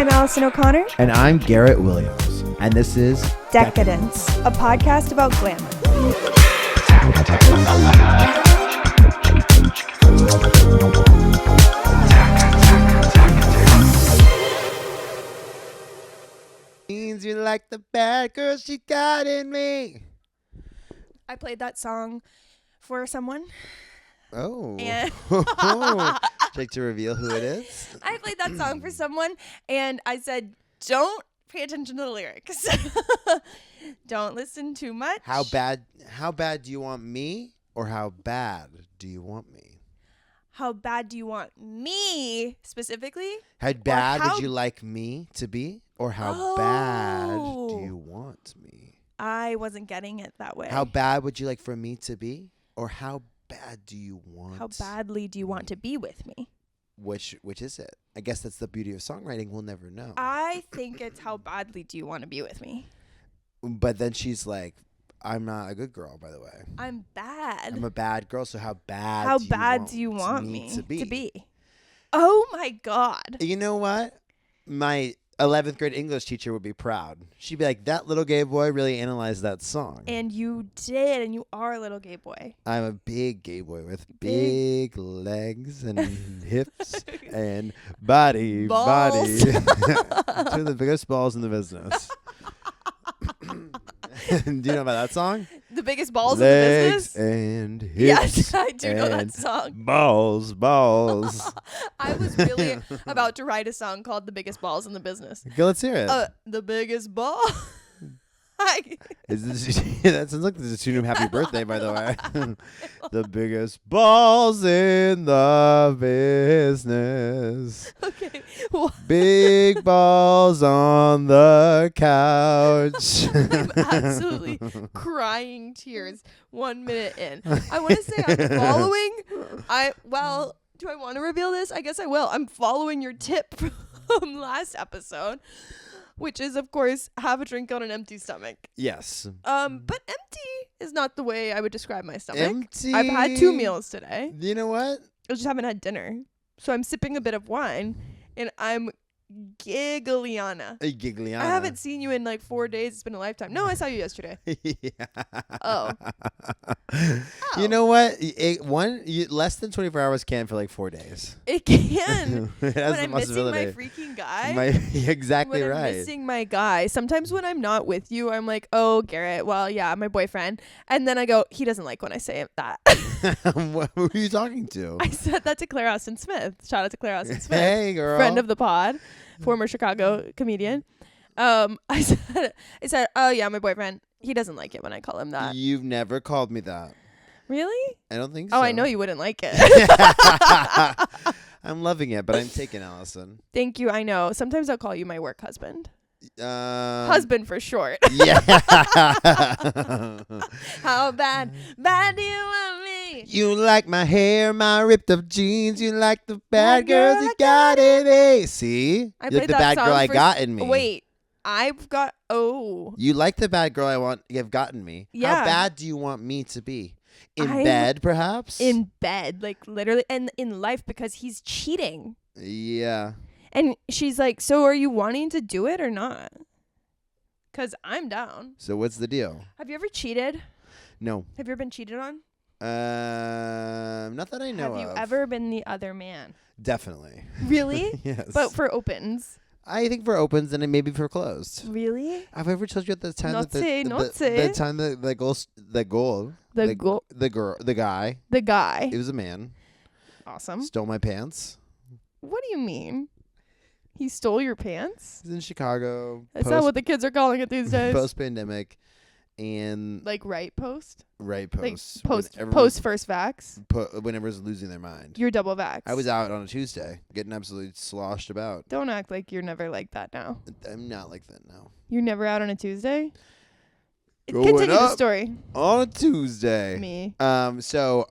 I'm Allison O'Connor. And I'm Garrett Williams. And this is Decadence, a podcast about glamour. Means you like the bad girl she got in me. I played that song for someone. Oh. And Would you like to reveal who it is? I played that song for someone, and I said, don't pay attention to the lyrics. Don't listen too much. How bad do you want me, or how bad do you want me? How bad do you want me specifically? How bad would you like me to be, or how bad do you want me? I wasn't getting it that way. How bad would you like for me to be, or how bad do you want? How badly do you want to be with me? Which is it? I guess that's the beauty of songwriting. We'll never know. I think it's how badly do you want to be with me? But then she's like, I'm not a good girl, by the way. I'm bad. I'm a bad girl, so how bad do you want me to be? Oh my God. You know what? My 11th grade English teacher would be proud. She'd be like, that little gay boy really analyzed that song. And you did, and you are a little gay boy. I'm a big gay boy with big legs and hips and body. Balls. Two of the biggest balls in the business. Do you know about that song? The biggest balls Legs in the business? and hips. Yes, I do know that song. Balls. I was really about to write a song called The Biggest Balls in the Business. Okay, let's hear it. The biggest ball. That sounds like this is a tune of Happy Birthday, by the way. The biggest balls in the business. Okay. Big balls on the couch. I'm absolutely crying tears 1 minute in. I want to say I'm following. Do I want to reveal this? I guess I will. I'm following your tip from last episode, which is, of course, have a drink on an empty stomach. Yes. But empty is not the way I would describe my stomach. Empty. I've had 2 meals today. You know what? I just haven't had dinner. So I'm sipping a bit of wine, and I'm gigglyana. A gigglyana. I haven't seen you in like 4 days. It's been a lifetime. No, I saw you yesterday. Yeah. Oh. You know what? Less than 24 hours can feel like 4 days. It can. It has when the I'm missing my possibility. freaking guy. Exactly when right. I'm missing my guy. Sometimes when I'm not with you, I'm like, oh, Garrett, well, yeah, my boyfriend. And then I go, he doesn't like when I say that. Who are you talking to? I said that to Claire Austin Smith. Shout out to Claire Austin Smith. Hey, girl. Friend of the pod, former Chicago comedian. I said, oh, yeah, my boyfriend. He doesn't like it when I call him that. You've never called me that. Really? I don't think so. Oh, I know you wouldn't like it. I'm loving it, but I'm taking Allison. Thank you. I know. Sometimes I'll call you my work husband. Husband for short. Yeah. How bad do you want me? You like my hair, my ripped up jeans. You like the bad girls you got in me. See? You like the bad girl I got in me. Wait. I've got... Oh. You like the bad girl you've gotten me. Yeah. How bad do you want me to be? In bed, perhaps? In bed. Like, literally. And in life, because he's cheating. Yeah. And she's like, so are you wanting to do it or not? Because I'm down. So what's the deal? Have you ever cheated? No. Have you ever been cheated on? Not that I know of. Have you ever been the other man? Definitely. Really? Yes. But for opens? I think for opens and then maybe for closed. Really? Have I ever told you at the time Not the time the guy, it was a man, Awesome. stole my pants. What do you mean? He stole your pants? He's in Chicago. Is that what the kids are calling it these days? Post-pandemic. And like right post? Right post. Like post first vax? When everyone's losing their mind. You're double vax. I was out on a Tuesday getting absolutely sloshed about. Don't act like you're never like that now. I'm not like that now. You're never out on a Tuesday? Going Continue the story. On a Tuesday. Me. So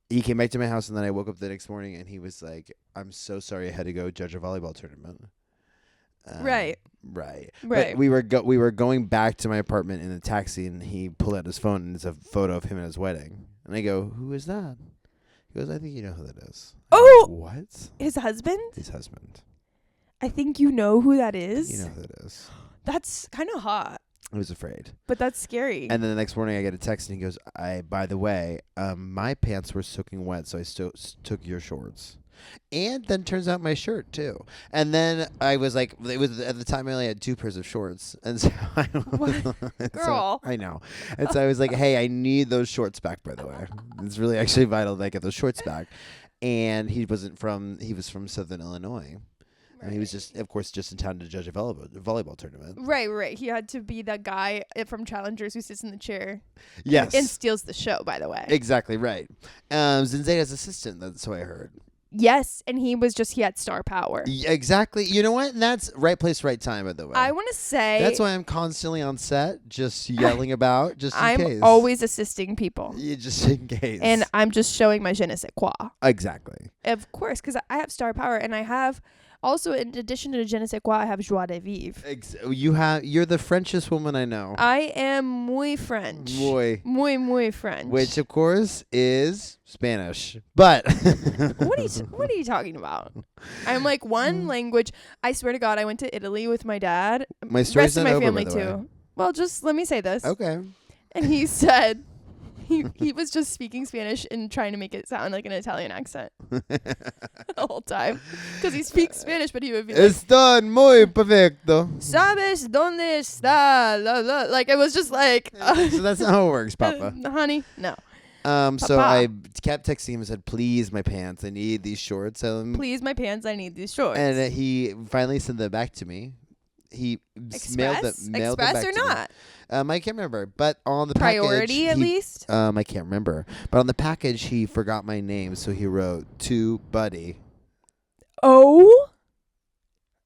he came back to my house and then I woke up the next morning and he was like, I'm so sorry I had to go judge a volleyball tournament. Right. But we were going back to my apartment in a taxi and he pulled out his phone and it's a photo of him at his wedding. And I go, who is that? He goes, I think you know who that is. Oh! What? His husband? His husband. I think you know who that is. You know who that is. That's kind of hot. I was afraid. But that's scary. And then the next morning I get a text and he goes, by the way, my pants were soaking wet, so I still took your shorts. And then turns out my shirt too. And then I was like, it was at the time I only had 2 pairs of shorts, and so I was, Girl. I know. And so I was like, hey, I need those shorts back. By the way, it's really actually vital that I get those shorts back. And he was from Southern Illinois. Right. And he was just in town to judge a volleyball tournament. Right. He had to be that guy from Challengers who sits in the chair. Yes. And steals the show, by the way. Exactly, right. Zendaya's assistant, that's what I heard. Yes, and he had star power. Yeah, exactly. You know what? And that's right place, right time, by the way. I want to say... That's why I'm constantly on set, just yelling about, just in case. I'm always assisting people. Yeah, just in case. And I'm just showing my je ne sais quoi. Exactly. Of course, because I have star power, and I have... Also, in addition to je ne sais quoi, I have joie de vivre. You're the Frenchest woman I know. I am muy French. Muy French. Which, of course, is Spanish. But what are you talking about? I'm like one language. I swear to God, I went to Italy with my dad. My story's rest of not my over, family by the too. way. Well, just let me say this. Okay. And he said. He was just speaking Spanish and trying to make it sound like an Italian accent the whole time. Because he speaks Spanish, but he would be like... Está muy perfecto. ¿Sabes dónde está? La, la. Like, it was just like... So that's not how it works, Papa. Honey, no. So I kept texting him and said, please, my pants, I need these shorts. Please, my pants, I need these shorts. And he finally sent them back to me. He mailed them back or to not? Me. I can't remember, but on the priority package, at least. I can't remember, but on the package he forgot my name, so he wrote to Buddy. Oh.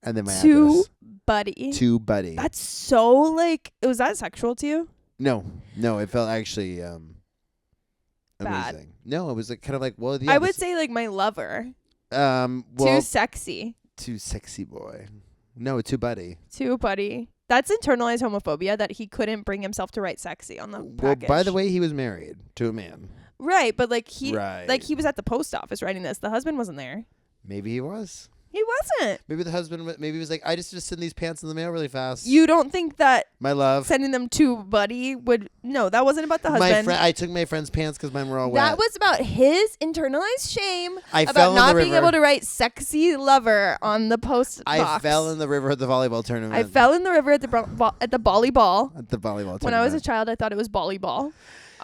And then my to address. Buddy. To Buddy. That's so like. Was that sexual to you? No, it felt actually bad. Amazing. No, it was like kind of like I would say like my lover. Too sexy. Too sexy boy. No, to Buddy. To Buddy. That's internalized homophobia that he couldn't bring himself to write sexy on the package. Well, by the way, he was married to a man. Right, but like he was at the post office writing this. The husband wasn't there. Maybe he was. He wasn't. Maybe the husband, maybe he was like, I just send these pants in the mail really fast. You don't think that my love sending them to Buddy would... No, that wasn't about the husband. I took my friend's pants because mine were all wet. That was about his internalized shame about not being able to write sexy lover on the post box. I fell in the river at the volleyball tournament. I fell in the river at the volleyball. At the volleyball tournament. When I was a child, I thought it was volleyball.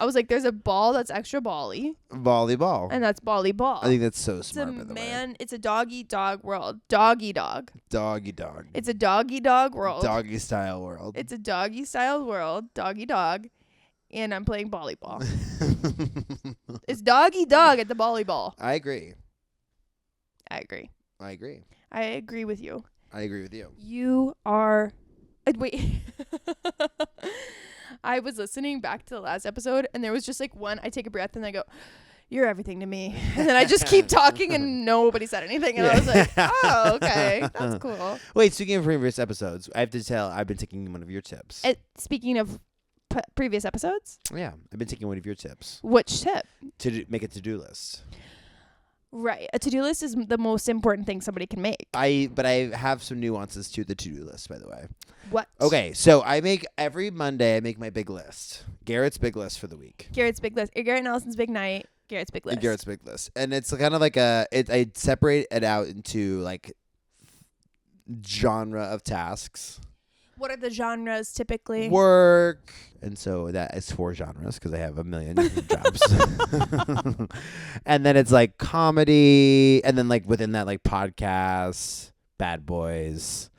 I was like, there's a ball that's extra bally. Volleyball. And that's volleyball. I think that's so smart, by the way. It's a dog-eat-dog world. Dog-eat-dog. Dog-eat-dog. It's a dog-eat-dog world. Doggy-style world. It's a doggy-style world. Doggy-dog. And I'm playing volleyball. It's dog-eat-dog at the volleyball. I agree. I agree. I agree. I agree with you. I agree with you. You are... wait. I was listening back to the last episode, and there was just like one, I take a breath, and I go, you're everything to me. And then I just keep talking, and nobody said anything. And I was like, oh, okay. That's cool. Wait, speaking of previous episodes, I have to tell, I've been taking one of your tips. Speaking of previous episodes? Yeah, I've been taking one of your tips. Which tip? To make a to-do list. Right. A to-do list is the most important thing somebody can make. But I have some nuances to the to-do list, by the way. What? Okay, so every Monday I make my big list. Garrett's big list for the week. Garrett's big list. Garrett and Allison's big night. Garrett's big list. Garrett's big list. And it's kind of like I separate it out into like genre of tasks. What are the genres typically? Work. And so that is 4 genres because I have a million different jobs. And then it's like comedy. And then like within that, like podcasts, bad boys.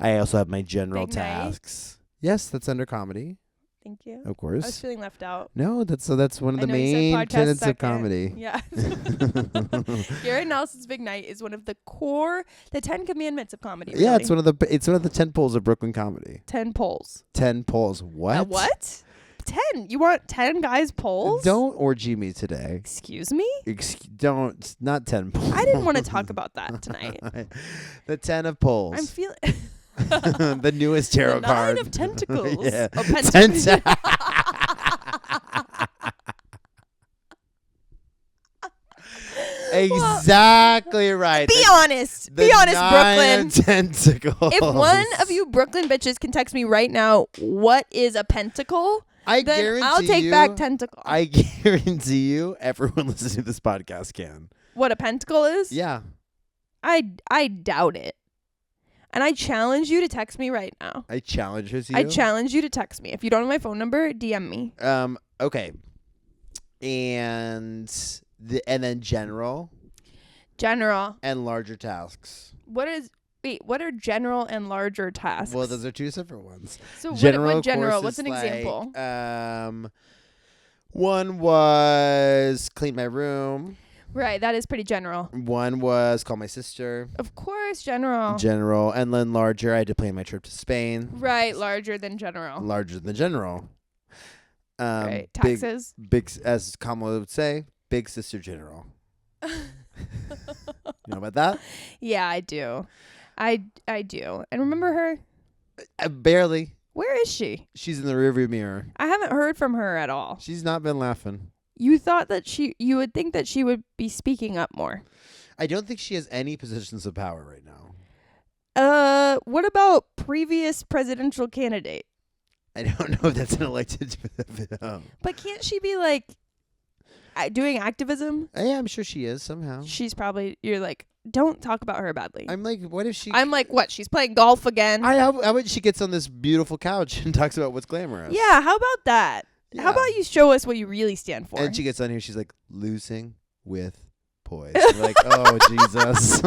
I also have my general Big night. tasks. Yes, that's under comedy. Thank you. Of course. I was feeling left out. No, that's one of the main tenets of comedy. Yeah. Garrett and Allison's Big Night is one of the 10 commandments of comedy. Really. Yeah, it's one of the 10 poles of Brooklyn comedy. 10 poles. 10 poles. What? What? 10. You want 10 guys poles? Don't orgy me today. Excuse me? Don't. Not 10 poles. I didn't want to talk about that tonight. The 10 of poles. I'm feeling... The newest tarot card. 9 of tentacles. Yeah. Oh, pentacles. Exactly right. Be honest. Be honest, Brooklyn. Tentacles. If one of you Brooklyn bitches can text me right now, what is a pentacle? I then guarantee I'll take you, back tentacle. I guarantee you, everyone listening to this podcast can. What a pentacle is? Yeah. I doubt it. And I challenge you to text me right now. I challenge you. I challenge you to text me. If you don't have my phone number, DM me. Okay. And then general and larger tasks. What are general and larger tasks? Well, those are two separate ones. So general, what general? What's an example? One was clean my room. Right, that is pretty general. One was call my sister. Of course, general. General. And then larger, I had to plan my trip to Spain. Right, larger than general. Larger than general. Right, taxes. Big, as Kamala would say, big sister general. You know about that? Yeah, I do. I do. And remember her? Barely. Where is she? She's in the rearview mirror. I haven't heard from her at all. She's not been laughing. You thought that you would think that she would be speaking up more. I don't think she has any positions of power right now. What about previous presidential candidate? I don't know if that's an elected. But can't she be like doing activism? Yeah, I'm sure she is somehow. She's probably. You're like, don't talk about her badly. I'm like, what if she? I'm like, what? She's playing golf again. How about she gets on this beautiful couch and talks about what's glamorous? Yeah, how about that? Yeah. How about you show us what you really stand for? And she gets on here, she's like, losing with poise. We're like, oh, Jesus.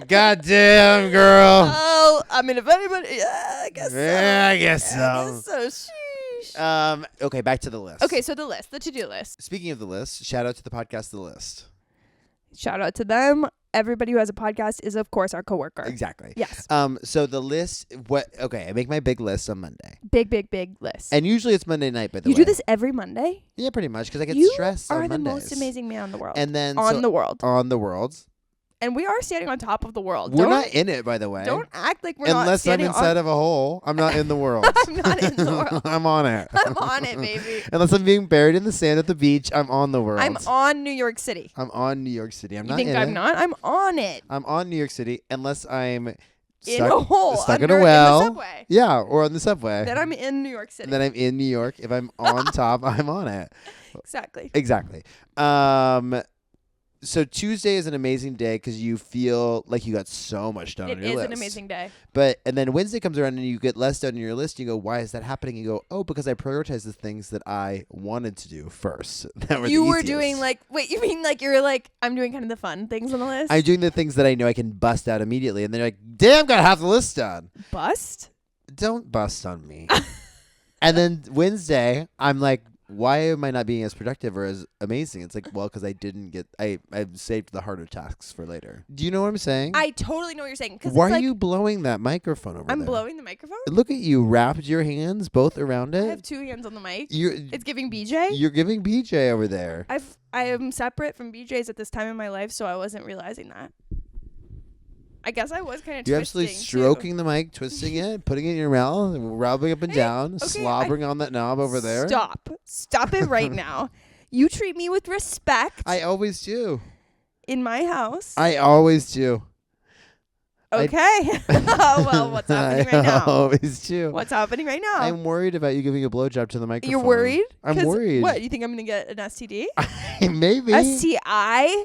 Goddamn, girl. Oh, I mean, if anybody, yeah, I guess so. Yeah, I guess so. I guess so. Sheesh. Okay, back to the list. Okay, so the to-do list. Speaking of the list, shout out to the podcast The List. Shout out to them. Everybody who has a podcast is, of course, our coworker. Exactly. Yes. So the list, okay, I make my big list on Monday. Big list. And usually it's Monday night, by the way. You do this every Monday? Yeah, pretty much, because I get stressed on Mondays. You are the most amazing man in the world. And then on the world. On the world. And we are standing on top of the world. We're not in it, by the way. Don't act like we're not standing on... Unless I'm inside of a hole, I'm not in the world. I'm not in the world. I'm on it. I'm on it, baby. Unless I'm being buried in the sand at the beach, I'm on the world. I'm on New York City. I'm on New York City. I'm not in it. You think I'm not? I'm on it. I'm on New York City unless I'm in a hole. Stuck in a well. In the subway. Yeah, or on the subway. Then I'm in New York City. Then I'm in New York. If I'm on top, I'm on it. Exactly. So Tuesday is an amazing day because you feel like you got so much done on your list. It is an amazing day. And then Wednesday comes around and you get less done on your list. You go, why is that happening? You go, oh, because I prioritized the things that I wanted to do first. That were you the were easiest. doing wait, you mean you're like, I'm doing kind of the fun things on the list? I'm doing the things that I know I can bust out immediately. And they're like, damn, got half the list done. Bust? Don't bust on me. And then Wednesday, I'm like, why am I not being as productive or as amazing? It's like, well, because I saved the harder tasks for later. Do you know what I'm saying? I totally know what you're saying. Why are you blowing that microphone over there? I'm blowing the microphone? Look at you, wrapped your hands both around it. I have two hands on the mic. It's giving BJ? You're giving BJ over there. I am separate from BJ's at this time in my life, so I wasn't realizing that. I guess I was kind of twisting. You're absolutely stroking the mic, twisting it, putting it in your mouth, rubbing up and down, slobbering on that knob over there. Stop it right now. You treat me with respect. I always do. In my house. I always do. Okay. Well, what's happening right now? I always do. What's happening right now? I'm worried about you giving a blowjob to the microphone. You're worried? I'm worried. What? You think I'm going to get an STD? Maybe. STI?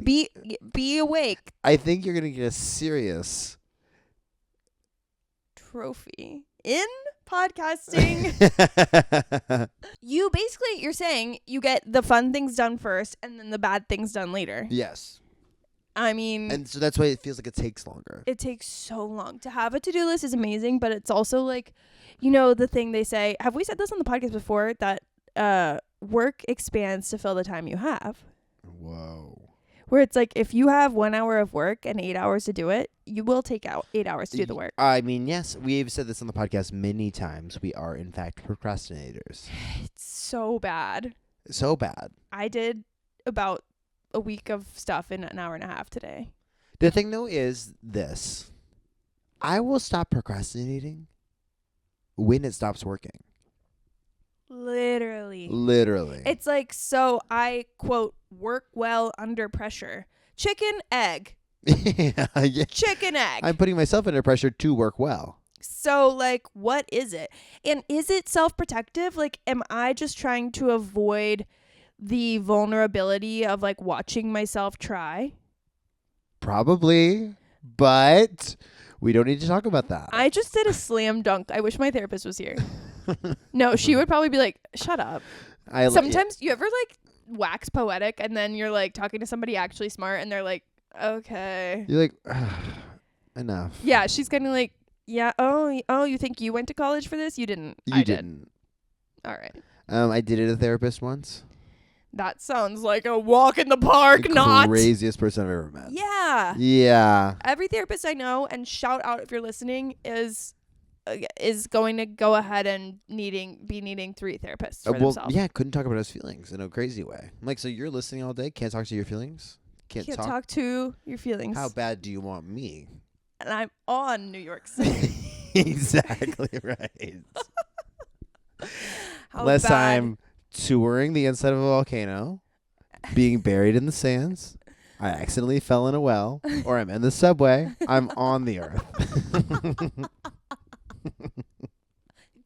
Be awake. I think you're gonna get a serious trophy in podcasting. You're saying you get the fun things done first and then the bad things done later. Yes. I mean, and so that's why it feels like it takes longer. It takes so long. To have a to-do list is amazing, but it's also like, the thing they say, have we said this on the podcast before, that work expands to fill the time you have? Whoa. Where it's like, if you have 1 hour of work and 8 hours to do it, you will take out 8 hours to do the work. I mean, yes, we've said this on the podcast many times. We are, in fact, procrastinators. It's so bad. So bad. I did about a week of stuff in an hour and a half today. The thing, though, is this. I will stop procrastinating when it stops working. Literally. It's like, so I, quote, work well under pressure. Chicken, egg. Yeah. Chicken, egg. I'm putting myself under pressure to work well. So, like, what is it? And is it self-protective? Like, am I just trying to avoid the vulnerability of, like, watching myself try? Probably. But we don't need to talk about that. I just did a slam dunk. I wish my therapist was here. No, she would probably be like, shut up. Sometimes you ever, like, wax poetic and then you're, like, talking to somebody actually smart and they're like, okay. You're like, enough. Yeah, she's kind of like, yeah, oh, you think you went to college for this? You didn't. You didn't. All right. I did it a therapist once. That sounds like a walk in the park, not. Craziest person I've ever met. Yeah. Yeah. Every therapist I know, and shout out if you're listening, is going to go ahead and be needing 3 therapists for themselves. Yeah, couldn't talk about his feelings in a crazy way. I'm like, so you're listening all day, can't talk to your feelings? Can't talk to your feelings. How bad do you want me? And I'm on New York City. Exactly right. Unless I'm touring the inside of a volcano, being buried in the sands, I accidentally fell in a well, or I'm in the subway, I'm on the earth.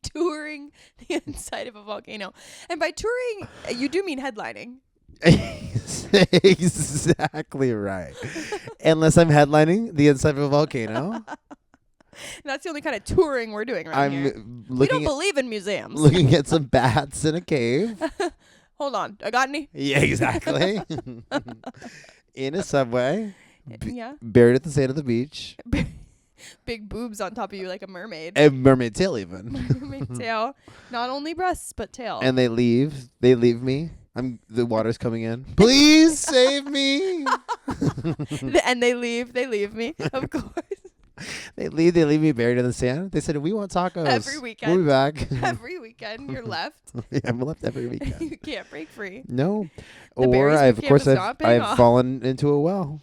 Touring the inside of a volcano. And by touring, you do mean headlining. Exactly right. Unless I'm headlining the inside of a volcano. That's the only kind of touring we're doing right here. We don't believe in museums. Looking at some bats in a cave. Hold on. I got any? Yeah, exactly. In a subway. Yeah. Buried at the sand of the beach. Big boobs on top of you like a mermaid. A mermaid tail even. Mermaid tail. Not only breasts, but tail. And they leave. They leave me. The water's coming in. Please save me. And they leave me, of course. They leave me buried in the sand. They said, we want tacos. Every weekend. We'll be back. Every weekend you're left. Yeah, I'm left every weekend. You can't break free. No. The Or I've off. fallen into a well.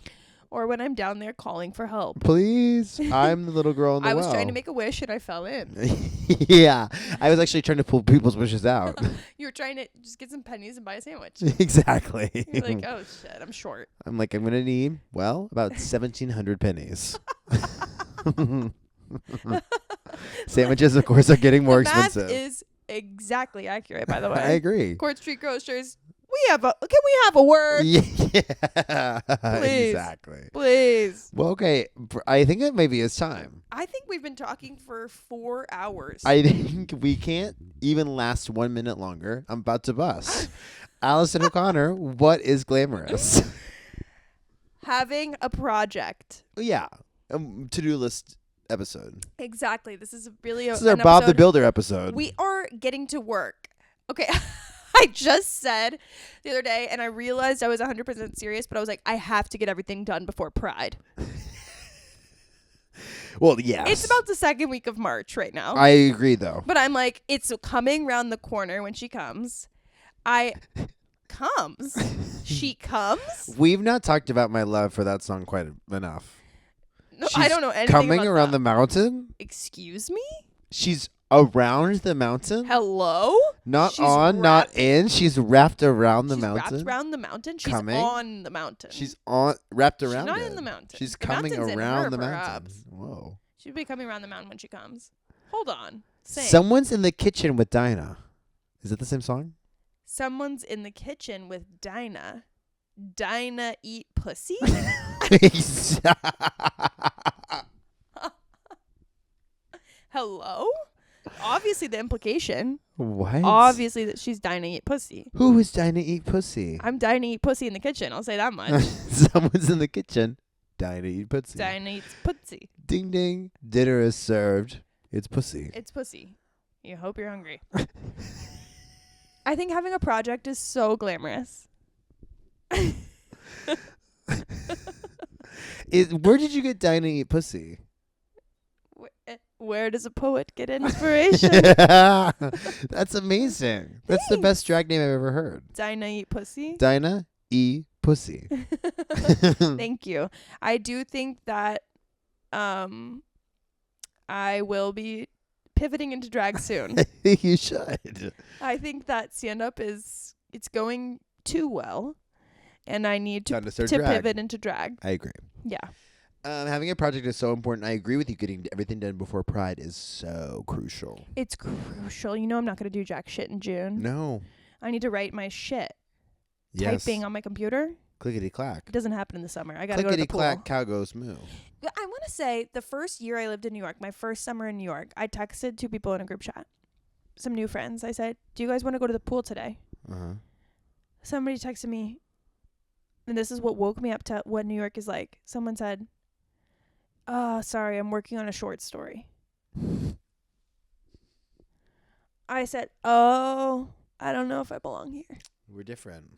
Or when I'm down there calling for help. Please. I'm the little girl in the well. I was trying to make a wish and I fell in. Yeah. I was actually trying to pull people's wishes out. You were trying to just get some pennies and buy a sandwich. Exactly. You're like, oh shit, I'm short. I'm like, I'm going to need, about 1,700 pennies. Sandwiches, of course, are getting more expensive. Math is exactly accurate, by the way. I agree. Court Street Grocers. Can we have a word? Yeah. Please. Exactly. Please. Well, okay. I think it maybe is time. I think we've been talking for 4 hours. I think we can't even last 1 minute longer. I'm about to bust. Allison O'Connor, what is Glamorous? Having a project. Yeah. To-do list episode. Exactly. This is This is our Bob the Builder episode. We are getting to work. Okay. I just said the other day, and I realized I was 100% serious, but I was like, I have to get everything done before Pride. Well, yes. It's about the 2nd week of March right now. I agree, though. But I'm like, it's coming round the corner when she comes. She comes. We've not talked about my love for that song quite enough. No, I don't know anything coming about around that. the mountain. Excuse me? She's around the mountain. Hello? Not not in. She's wrapped around the mountain. Wrapped around the mountain. She's coming. on the mountain. She's wrapped around. She's not it. in the mountain. She's the coming around the mountain. Perhaps. Whoa. She'd be coming around the mountain when she comes. Hold on. Someone's in the kitchen with Dinah. Is it the same song? Someone's in the kitchen with Dinah. Dinah eat pussy? Hello? Obviously the implication. What? Obviously that she's Dinah eat pussy. Who is Dinah eat pussy? I'm Dinah eat pussy in the kitchen. I'll say that much. Someone's in the kitchen. Dinah eat pussy. Dinah eats pussy. Ding ding. Dinner is served. It's pussy. It's pussy. You hope you're hungry. I think having a project is so glamorous. Where did you get Dinah eat pussy? Where does a poet get inspiration? That's amazing. That's the best drag name I've ever heard. Dinah eat pussy? Dinah eat pussy. Thank you. I do think that I will be pivoting into drag soon. You should. I think that stand-up it's going too well, and I need to pivot into drag. I agree. Yeah. Having a project is so important. I agree with you. Getting everything done before Pride is so crucial. It's crucial. You know I'm not going to do jack shit in June. No. I need to write my shit. Yes. Typing on my computer. Clickety-clack. It doesn't happen in the summer. I got to go to the pool. Clickety-clack, cow goes moo. I want to say the first year I lived in New York, my first summer in New York, I texted 2 people in a group chat. Some new friends. I said, do you guys want to go to the pool today? Uh-huh. Somebody texted me, and this is what woke me up to what New York is like. Someone said, "Oh, sorry, I'm working on a short story." I said, "Oh, I don't know if I belong here." We're different.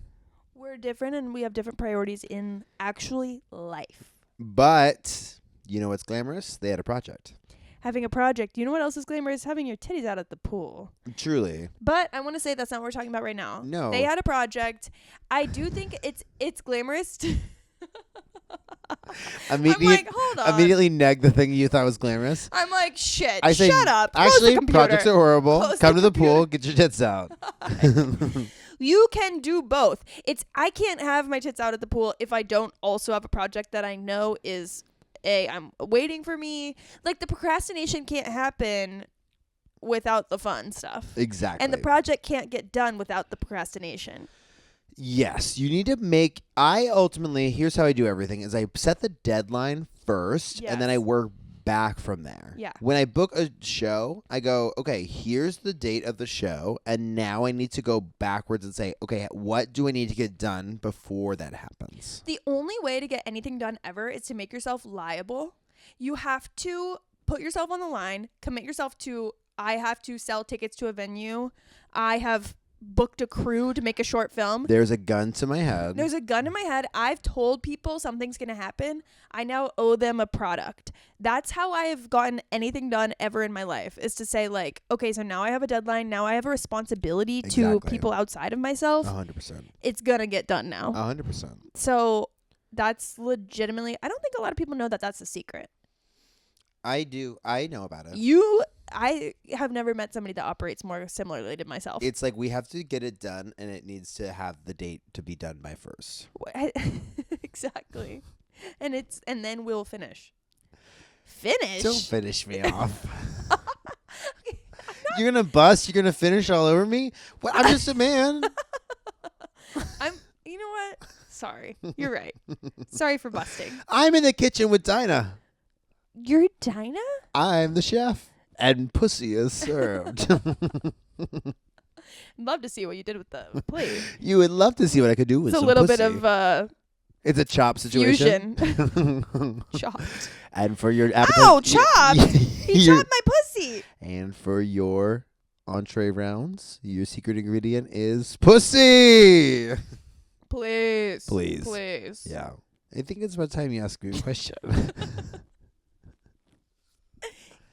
We're different, and we have different priorities in actually life. But you know what's glamorous? They had a project. Having a project. You know what else is glamorous? Having your titties out at the pool. Truly. But I want to say that's not what we're talking about right now. No. They had a project. I do think it's glamorous. I'm like, hold on. Immediately neg the thing you thought was glamorous. I'm like, shit. I say, shut up. Close actually, the computer. projects are horrible. Close Come the to the computer. pool. Get your tits out. You can do both. I can't have my tits out at the pool if I don't also have a project that I know is I'm waiting for me. Like, the procrastination can't happen without the fun stuff. Exactly. And the project can't get done without the procrastination. Yes, you need to make. Here's how I do everything: is I set the deadline first, and then I work back from there. Yeah. When I book a show, I go, okay, here's the date of the show, and now I need to go backwards and say, okay, what do I need to get done before that happens? The only way to get anything done ever is to make yourself liable. You have to put yourself on the line, commit yourself to, I have to sell tickets to a venue. I have booked a crew to make a short film. There's a gun to my head. There's a gun in my head. I've told people something's going to happen. I now owe them a product. That's how I have gotten anything done ever in my life, is to say, like, okay, so now I have a deadline. Now I have a responsibility to people outside of myself. 100%. It's going to get done now. 100%. So that's legitimately, I don't think a lot of people know that that's the secret. I do. I know about it. I have never met somebody that operates more similarly to myself. It's like we have to get it done, and it needs to have the date to be done by first. Exactly. And then we'll finish. Finish? Don't finish me off. You're going to bust? You're going to finish all over me? Well, I'm just a man. You know what? Sorry. You're right. Sorry for busting. I'm in the kitchen with Dinah. You're Dinah? I'm the chef. And pussy is served. Love to see what you did with the plate. You would love to see what I could do with some pussy. It's a little bit of it's a chop situation. Fusion. Chopped. And for your appetite. Ow, chopped! He chopped my pussy. And for your entree rounds, your secret ingredient is pussy. Please. Please. Please. Yeah. I think it's about time you ask me a question.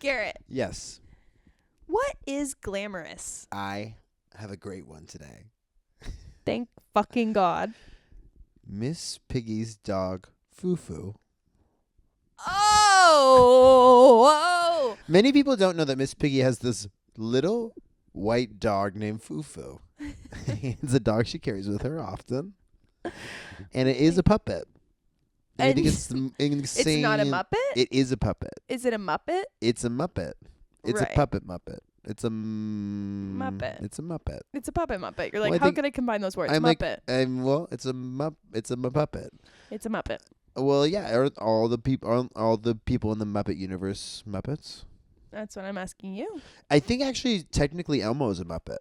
Garrett. Yes. What is glamorous? I have a great one today. Thank fucking God. Miss Piggy's dog, Foo-Foo. Oh! Many people don't know that Miss Piggy has this little white dog named Foo-Foo. It's a dog she carries with her often. And it is a puppet. I think it's insane. It's not a Muppet? It is a puppet. Is it a Muppet? It's a Muppet. It's right. a puppet Muppet. It's a Muppet. It's a Muppet. It's a puppet Muppet. You're like, how can I combine those words? I'm Muppet. It's a It's a Muppet. It's a Muppet. Well, yeah. Are all the people in the Muppet universe Muppets? That's what I'm asking you. I think actually, technically, Elmo is a Muppet.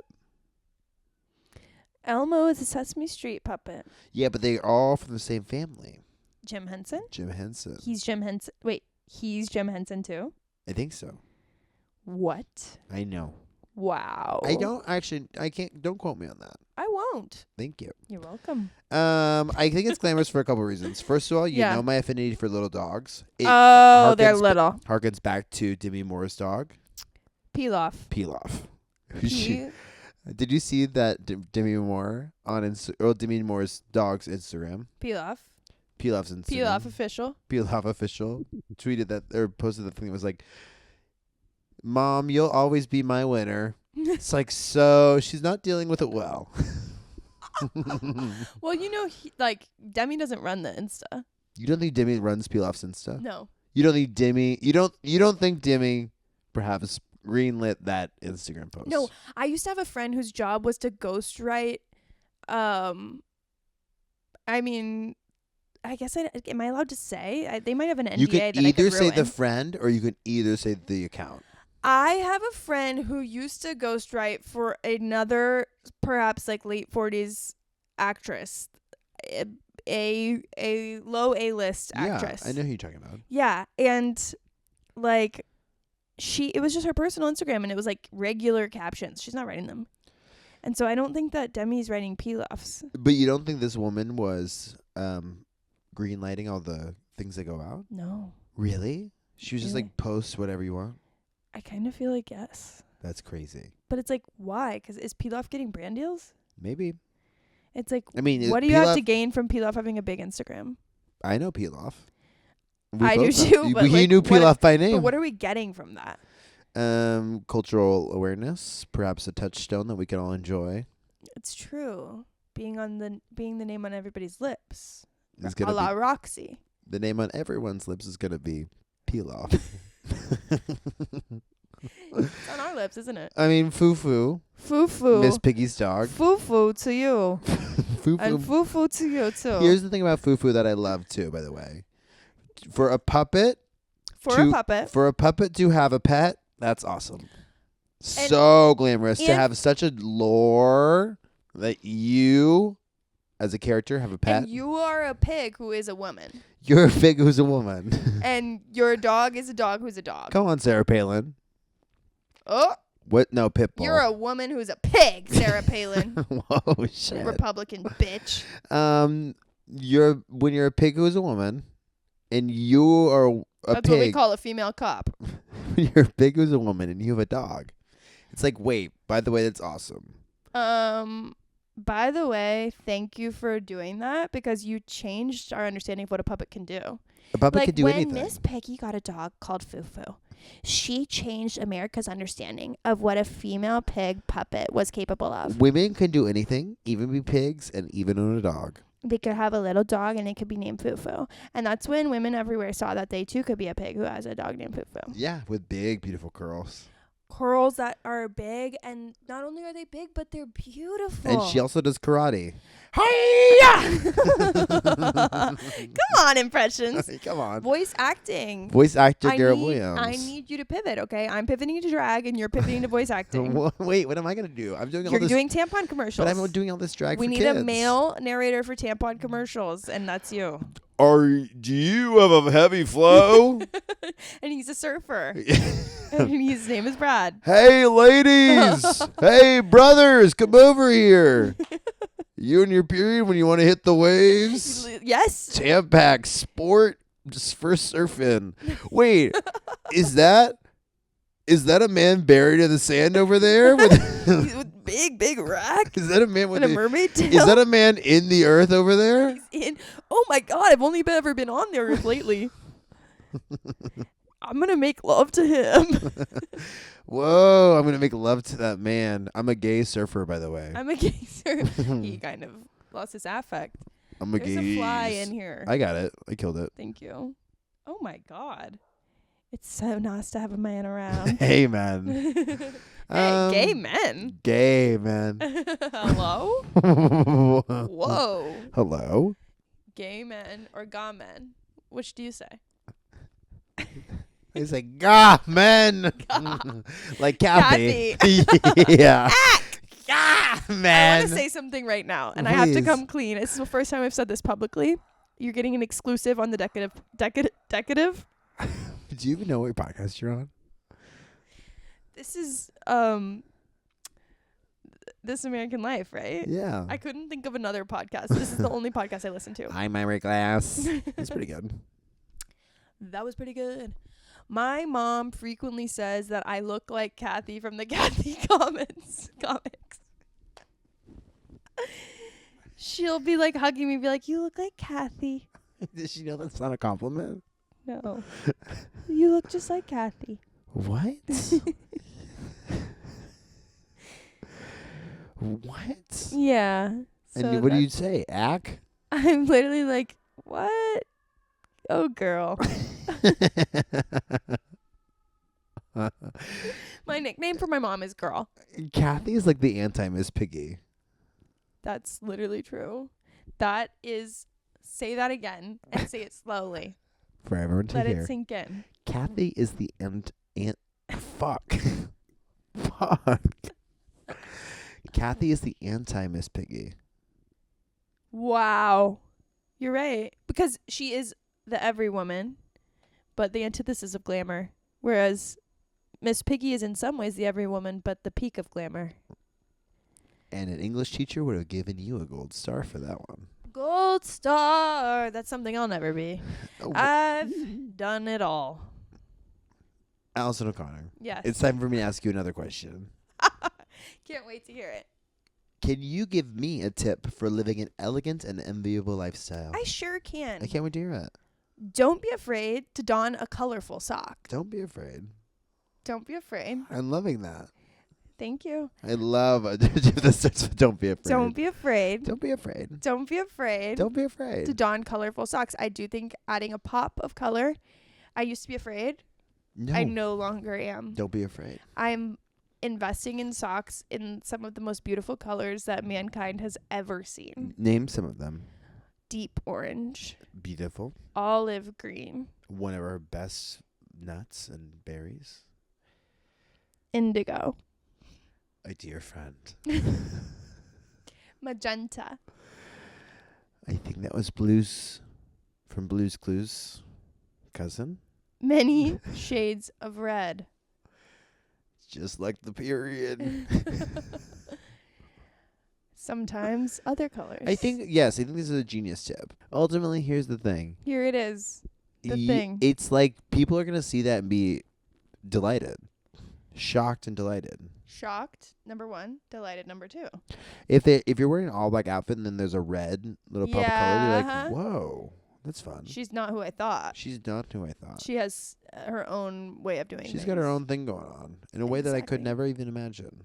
Elmo is a Sesame Street puppet. Yeah, but they're all from the same family. Jim Henson? Jim Henson. He's Jim Henson. Wait, he's Jim Henson too? I think so. What? I know. Wow. Don't quote me on that. I won't. Thank you. You're welcome. I think it's glamorous for a couple reasons. First of all, you know my affinity for little dogs. They're little. Harkens back to Demi Moore's dog. Pilaf. Did you see that Demi Moore on Demi Moore's dog's Instagram? Pilaf's Instagram. Pilaf official tweeted that or posted the thing that was like, Mom, you'll always be my winner. It's like, so she's not dealing with it well. Well, Demi doesn't run the Insta. You don't think Demi runs Pilaf's Insta? No. You don't think Demi? You don't think Demi perhaps greenlit that Instagram post? No, I used to have a friend whose job was to ghostwrite. I mean, I guess am I allowed to say? They might have an NDA. You can that I either could say ruin. the friend, or you can either say the account. I have a friend who used to ghostwrite for another, perhaps like late 40s actress, a low A-list actress. Yeah, I know who you're talking about. Yeah, and like it was just her personal Instagram, and it was like regular captions. She's not writing them, and so I don't think that Demi's writing Pilafs. But you don't think this woman was green lighting all the things that go out? No. Really? She was just like, post whatever you want? I kind of feel like yes. That's crazy. But it's like, why? Because is Pilaf getting brand deals? Maybe. It's like, I mean, what do you have to gain from Pilaf having a big Instagram? I know Pilaf. I do too. But you knew Pilaf by name. But what are we getting from that? Cultural awareness, perhaps a touchstone that we can all enjoy. It's true. Being the name on everybody's lips. It's A la gonna Roxy. the name on everyone's lips is gonna be Pilaf. It's on our lips, isn't it? I mean, Foo-Foo. Foo-Foo. Miss Piggy's dog. Foo-Foo to you. Foo-Foo. And Foo-Foo to you, too. Here's the thing about Foo-Foo that I love, too, by the way. For a puppet to have a pet, that's awesome. So glamorous to have such a lore that you, as a character, have a pet. And you are a pig who is a woman. You're a pig who's a woman. And your dog is a dog who's a dog. Come on, Sarah Palin. Oh. What? No, Pitbull. You're a woman who's a pig, Sarah Palin. Whoa, shit. Republican bitch. When you're a pig who's a woman, and you are a pig. That's what we call a female cop. When you're a pig who's a woman and you have a dog, it's like, wait. By the way, that's awesome. By the way, thank you for doing that because you changed our understanding of what a puppet can do. A puppet can do anything. When Miss Piggy got a dog called Foo-Foo, she changed America's understanding of what a female pig puppet was capable of. Women can do anything, even be pigs and even own a dog. They could have a little dog and it could be named Foo-Foo. And that's when women everywhere saw that they too could be a pig who has a dog named Foo-Foo. Yeah, with big, beautiful curls. Curls that are big, and not only are they big, but they're beautiful. And she also does karate. Hi-ya! Come on, impressions. Come on. Voice acting. Voice actor Garrett Williams. I need you to pivot, okay? I'm pivoting to drag, and you're pivoting to voice acting. Wait, what am I going to do? I'm doing all You're this. doing tampon commercials. But I'm doing all this drag we for need kids. a male narrator for tampon commercials, and that's you. Do you have a heavy flow? And he's a surfer. And his name is Brad. Hey, ladies. Hey, brothers, come over here. You in your period when you want to hit the waves? Yes. Tampax Sport just for surfing. Wait, is that a man buried in the sand over there? With big rack? Is that a man with a mermaid tail? Is that a man in the earth over there? Oh my God, I've only ever been on the earth lately. I'm going to make love to him. Whoa, I'm going to make love to that man. I'm a gay surfer, by the way. I'm a gay surfer. He kind of lost his affect. I'm a There's gay. a fly in here. I got it. I killed it. Thank you. Oh my God. It's so nice to have a man around. Hey, man. Hey, gay men. Gay men. Hello? Whoa. Hello? Gay men or ga men. Which do you say? He's like, gah, men. Like Kathy. Yeah. Gah, man. I want to say something right now, and I have to come clean. This is the first time I've said this publicly. You're getting an exclusive on the Decadence. Do you even know what podcast you're on? This is This American Life, right? Yeah. I couldn't think of another podcast. This is the only podcast I listen to. I'm Myra Glass. That's pretty good. That was pretty good. My mom frequently says that I look like Kathy from the Kathy comics. She'll be like hugging me, be like, "You look like Kathy." Does she know that's not a compliment? No. You look just like Kathy. What? What? Yeah. And So what do you say? Ack? I'm literally like, what? Oh, girl. My nickname for my mom is Girl. Kathy is like the anti-Miss Piggy. That's literally true. That is, say that again and say it slowly. For everyone to Let hear. it sink in. Kathy is the fuck. Fuck. Kathy is the anti-Miss Piggy. Wow. You're right. Because she is the every woman, but the antithesis of glamour. Whereas Miss Piggy is in some ways the every woman, but the peak of glamour. And an English teacher would have given you a gold star for that one. Gold star. That's something I'll never be. Oh, I've done it all. Allison O'Connor. Yes. It's time for me to ask you another question. Can't wait to hear it. Can you give me a tip for living an elegant and enviable lifestyle? I sure can. I can't wait to hear it. Don't be afraid to don a colorful sock. Don't be afraid. Don't be afraid. I'm loving that. Thank you. I love this starts with don't be afraid. Don't be afraid. Don't be afraid. Don't be afraid. Don't be afraid. To don colorful socks. I do think adding a pop of color. I used to be afraid. No. I no longer am. Don't be afraid. I'm investing in socks in some of the most beautiful colors that mankind has ever seen. Name some of them. Deep orange, Beautiful. olive green, One of our best nuts and berries. indigo, A dear friend. magenta. I think that was Blues from Blue's Clues. Cousin? Many shades of red. Just like the period. Sometimes other colors. I think this is a genius tip. Ultimately, here's the thing. Here it is. The thing. It's like people are going to see that and be delighted. Shocked and delighted. Shocked, number one. Delighted, number two. If you're wearing an all black outfit and then there's a red little pop of color, you're like, whoa, that's fun. She's not who I thought. She's not who I thought. She has her own way of doing things. She's got her own thing going on in a way that I could Exactly. never even imagine.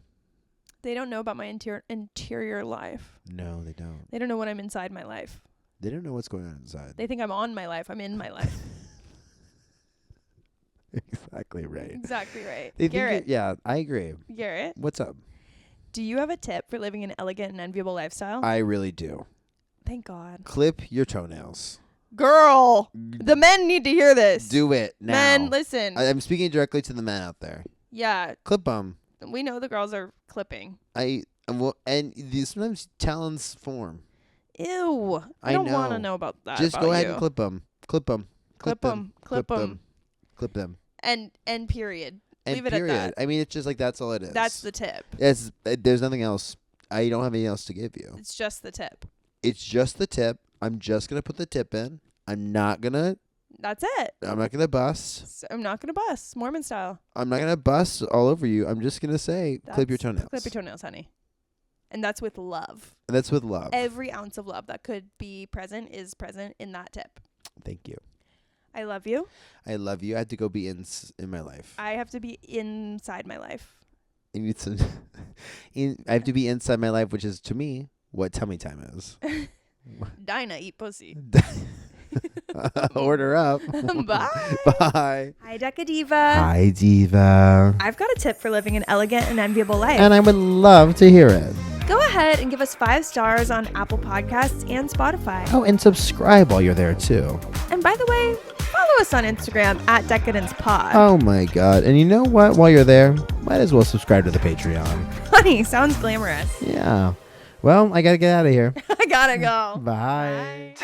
They don't know about my interior life. No, they don't. They don't know when I'm inside my life. They don't know what's going on inside. They think I'm on my life. I'm in my life. Exactly right. Exactly right. They Garrett. think I agree. Garrett, What's up? do you have a tip for living an elegant and enviable lifestyle? I really do. Thank God. Clip your toenails. Girl, the men need to hear this. Do it now. Men, listen. I'm speaking directly to the men out there. Yeah, Clip them. we know the girls are clipping. Sometimes talons form. Ew. I I don't want to know. know about that. Just about go ahead you. and clip them. Clip them. Clip 'em. Clip 'em. Clip them. And period. And Leave it period. at that. I mean, it's just like that's all it is. That's the tip. There's nothing else. I don't have anything else to give you. It's just the tip. It's just the tip. I'm just gonna put the tip in. I'm not gonna That's it. bust. So I'm not going to bust. Mormon style. I'm not gonna bust all over you. I'm just gonna say clip your toenails. Clip your toenails, honey. And that's with love. That's with love. Every ounce of love that could be present is present in that tip. Thank you. I love you. I love you. I have to go be in my life. I have to be inside my life. I need some. I have to be inside my life, which is to me what tummy time is. Dinah, eat pussy. Order up. Bye. Bye. Hi, Decadiva. Hi, Diva. I've got a tip for living an elegant and enviable life. And I would love to hear it. Go ahead and give us 5 stars on Apple Podcasts and Spotify. Oh, and subscribe while you're there, too. And by the way, follow us on Instagram at Decadence Pod. Oh, my God. And you know what? While you're there, might as well subscribe to the Patreon. Honey, sounds glamorous. Yeah. Well, I got to get out of here. I gotta go. Bye.